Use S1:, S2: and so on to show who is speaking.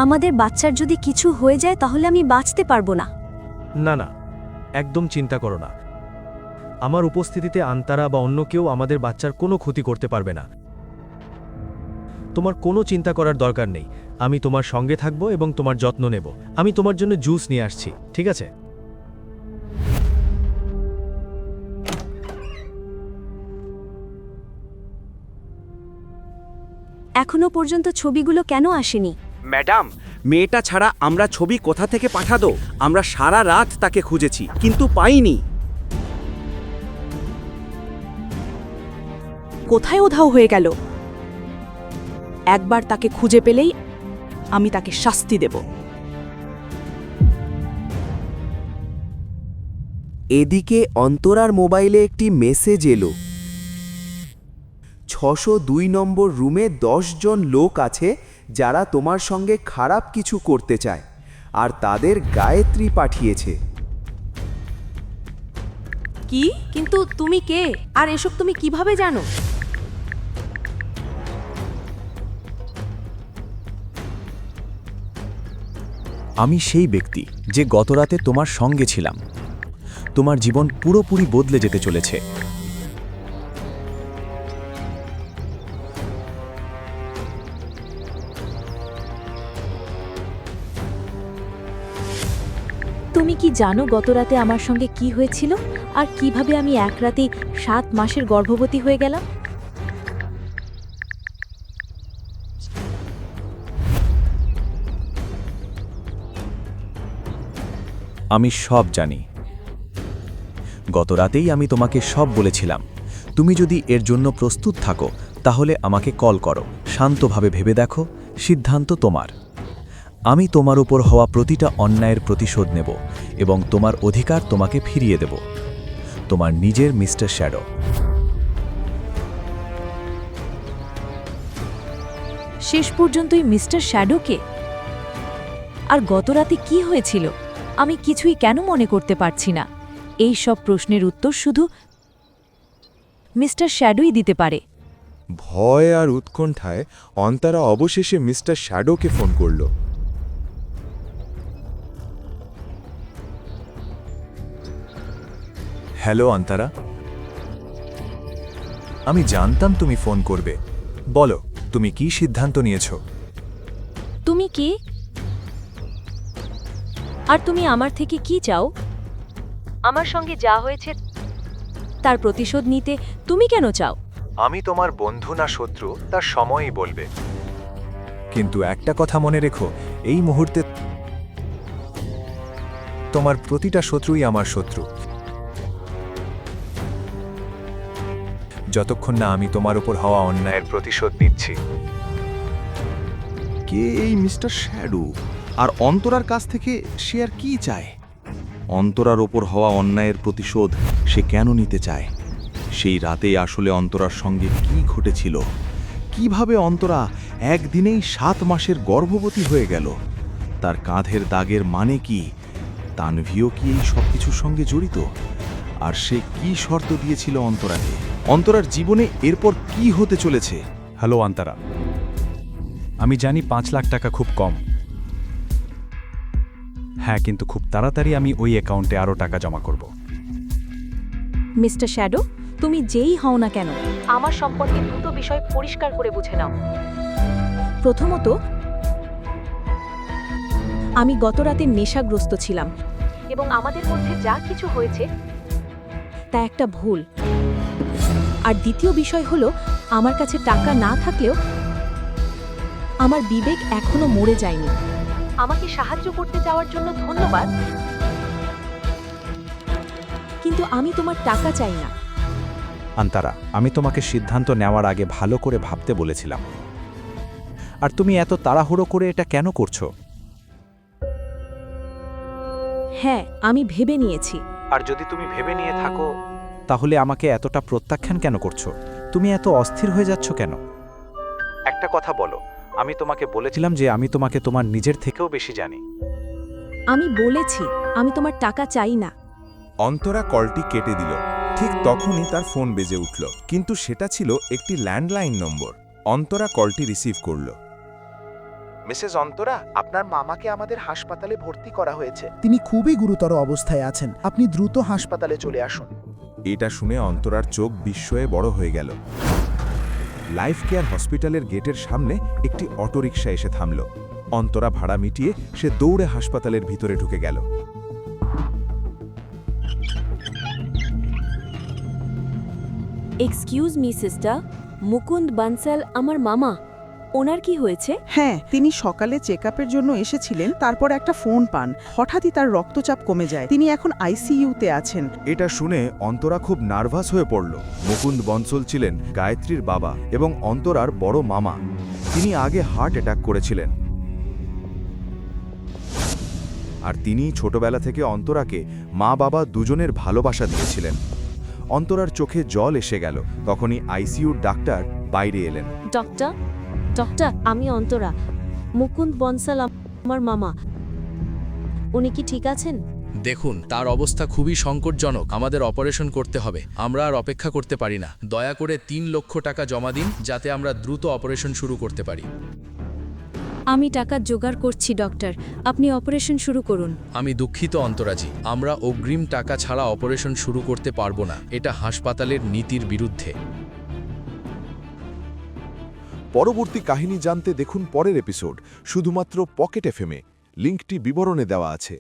S1: আমাদের বাচ্চার যদি কিছু হয়ে যায় তাহলে আমি বাঁচতে পারবো না।
S2: না না, একদম চিন্তা করো না। আমার উপস্থিতিতে আন্তারা বা অন্য কেউ আমাদের বাচ্চার কোনো ক্ষতি করতে পারবে না। তোমার কোনো চিন্তা করার দরকার নেই। আমি তোমার সঙ্গে থাকব এবং তোমার যত্ন নেব। আমি তোমার জন্য জুস নিয়ে আসছি, ঠিক আছে?
S1: এখনো পর্যন্ত ছবিগুলো কেন আসেনি?
S3: ম্যাডাম, মেয়েটা ছাড়া আমরা ছবি কোথা থেকে পাঠাবো? আমরা সারা রাত তাকে খুঁজেছি কিন্তু পাইনি।
S4: কোথায় উধাও হয়ে গেল? একবার তাকে খুঁজে পেলেই আমি তাকে শাস্তি দেব।
S3: এদিকে অন্তরার মোবাইলে একটি মেসেজ এলো। 602 নম্বর রুমে 10 জন লোক আছে যারা তোমার সঙ্গে খারাপ কিছু করতে চায়, আর তাদের গায়ত্রী পাঠিয়েছে।
S4: কি? কিন্তু তুমি কে, আর এসব তুমি কিভাবে জানো?
S5: আমি সেই ব্যক্তি যে গতরাতে তোমার সঙ্গে ছিলাম। তোমার জীবন পুরোপুরি বদলে যেতে চলেছে।
S1: তুমি কি জানো গতরাতে আমার সঙ্গে কি হয়েছিল আর কিভাবে আমি এক রাতেই 7 মাসের গর্ভবতী হয়ে গেলাম?
S5: আমি সব জানি। গতরাতেই আমি তোমাকে সব বলেছিলাম। তুমি যদি এর জন্য প্রস্তুত থাকো তাহলে আমাকে কল করো। শান্তভাবে ভেবে দেখো, সিদ্ধান্ত তোমার। আমি তোমার উপর হওয়া প্রতিটা অন্যায়ের প্রতিশোধ নেব এবং তোমার অধিকার তোমাকে ফিরিয়ে দেব। তোমার নিজের মিস্টার শ্যাডো।
S1: শেষ পর্যন্তই মিস্টার শ্যাডোকে? আর গতরাতে কি হয়েছিল আমি কিছুই কেন মনে করতে পারছি না? এই সব প্রশ্নের উত্তর শুধু মিস্টার শ্যাডোই দিতে পারে।
S6: ভয় আর উৎকণ্ঠায় অন্তরা অবশেষে মিস্টার শ্যাডোকে ফোন করল।
S5: হ্যালো অন্তরা, আমি জানতাম তুমি ফোন করবে। বলো, তুমি কি সিদ্ধান্ত নিয়েছো?
S1: তুমি কে? আর তুমি আমার থেকে কি চাও? আমার সঙ্গে যা হয়েছে তার প্রতিশোধ নিতে তুমি কেন চাও?
S5: আমি তোমার বন্ধু না শত্রু তার সময়ই বলবে। কিন্তু একটা কথা মনে রেখো, এই মুহূর্তে তোমার প্রতিটা শত্রুই আমার শত্রু। যতক্ষণ না আমি তোমার উপর হওয়া অন্যায়ের প্রতিশোধ নিচ্ছি।
S7: কে এই মিস্টার শ্যাডো? আর অন্তরার কাছ থেকে সে আর কি চায়? অন্তরার ওপর হওয়া অন্যায়ের প্রতিশোধ সে কেন নিতে চায়? সেই রাতেই আসলে অন্তরার সঙ্গে কি ঘটেছিল? কিভাবে অন্তরা একদিনেই 7 মাসের গর্ভবতী হয়ে গেল? তার কাঁধের দাগের মানে কি? তানভীও কি এই সব কিছুর সঙ্গে জড়িত? আর সে কি শর্ত দিয়েছিল অন্তরাকে? অন্তরার জীবনে এরপর কি হতে চলেছে?
S5: হ্যালো অন্তরা, আমি জানি 5 লাখ টাকা খুব কম। হ্যাঁ, কিন্তু খুব তাড়াতাড়ি আমি ওই অ্যাকাউন্টে আরও টাকা জমা করব।
S1: মিস্টার শ্যাডো, তুমি যেই হও না কেন আমার সম্পর্কে দুটো বিষয় পরিষ্কার করে বুঝে নাও। প্রথমত, আমি গতরাতে নেশাগ্রস্ত ছিলাম এবং আমাদের মধ্যে যা কিছু হয়েছে তা একটা ভুল। আর দ্বিতীয় বিষয় হলো, আমার কাছে টাকা না থাকলেও আমার বিবেক এখনো মরে যায়নি। আমাকে সাহায্য করতে যাওয়ার জন্য ধন্যবাদ, কিন্তু আমি তোমার টাকা চাই না।
S5: অন্তরা, আমি তোমাকে সিদ্ধান্ত নেওয়ার আগে ভালো করে ভাবতে বলেছিলাম। আর তুমি এত তাড়াহুড়ো করে এটা কেন করছো?
S1: হ্যাঁ, আমি ভেবে নিয়েছি।
S5: আর যদি তুমি ভেবে নিয়ে থাকো, তাহলে আমাকে এতটা প্রত্যাখ্যান কেন করছো? তুমি এত অস্থির হয়ে যাচ্ছ কেন? একটা কথা বলো, আমি তোমাকে বলেছিলাম যে আমি তোমাকে তোমার নিজের থেকেও বেশি জানি।
S1: আমি বলেছি আমি তোমার টাকা চাই না।
S6: অন্তরা কলটি কেটে দিল। ঠিক তখনই তার ফোন বেজে উঠল, কিন্তু সেটা ছিল একটি ল্যান্ডলাইন নম্বর। অন্তরা কলটি রিসিভ করল।
S3: মিসেস অন্তরা, আপনার মামাকে আমাদের হাসপাতালে ভর্তি করা হয়েছে।
S8: তিনি খুবই গুরুতর অবস্থায় আছেন, আপনি দ্রুত হাসপাতালে চলে আসুন।
S6: এটা শুনে অন্তরার চোখ বিস্ময়ে বড় হয়ে গেল। লাইফ কেয়ার হসপিটালের গেটের সামনে একটি অটোরিকশা এসে থামল। অন্তরা ভাড়া মিটিয়ে সে দৌড়ে হাসপাতালের ভিতরে ঢুকে গেল।
S1: Excuse me sister, Mukund Bansal আমার মামা, ওনার কি হয়েছে?
S9: হ্যাঁ, তিনি সকালে চেকআপের জন্য এসেছিলেন, তারপর একটা ফোন পান। হঠাৎই তার রক্তচাপ কমে যায়, তিনি এখন আইসিইউতে আছেন।
S6: এটা শুনে অন্তরা খুব নার্ভাস হয়ে পড়ল। মুকুন্দ বনসল ছিলেন গায়ত্রীর বাবা এবং অন্তরার বড় মামা। তিনি আগে হার্ট অ্যাটাক করেছিলেন, আর তিনি ছোটবেলা থেকে অন্তরাকে মা বাবা দুজনের ভালোবাসা দিয়েছিলেন। অন্তরার চোখে জল এসে গেল। তখনই আইসিইউর ডাক্তার বাইরে এলেন।
S1: ডক্টর, ডক্টর, আমি অন্তরা, মুকুন্দ বনসাল আমার মামা, উনি কি ঠিক আছেন?
S10: দেখুন, তার অবস্থা খুবই সংকটজনক। আমাদের অপারেশন করতে হবে, আমরা আর অপেক্ষা করতে পারি না। দয়া করে 3 লক্ষ টাকা জমা দিন, যাতে আমরা দ্রুত অপারেশন শুরু করতে পারি।
S1: আমি টাকা জোগাড় করছি ডক্টর, আপনি অপারেশন শুরু করুন।
S10: আমি দুঃখিত অন্তরাজি, আমরা অগ্রিম টাকা ছাড়া অপারেশন শুরু করতে পারবো না। এটা হাসপাতালের নীতির বিরুদ্ধে।
S6: পরবর্তী কাহিনী জানতে দেখুন পরের এপিসোড শুধুমাত্র পকেট এফএমে। লিঙ্কটি বিবরণে দেওয়া আছে।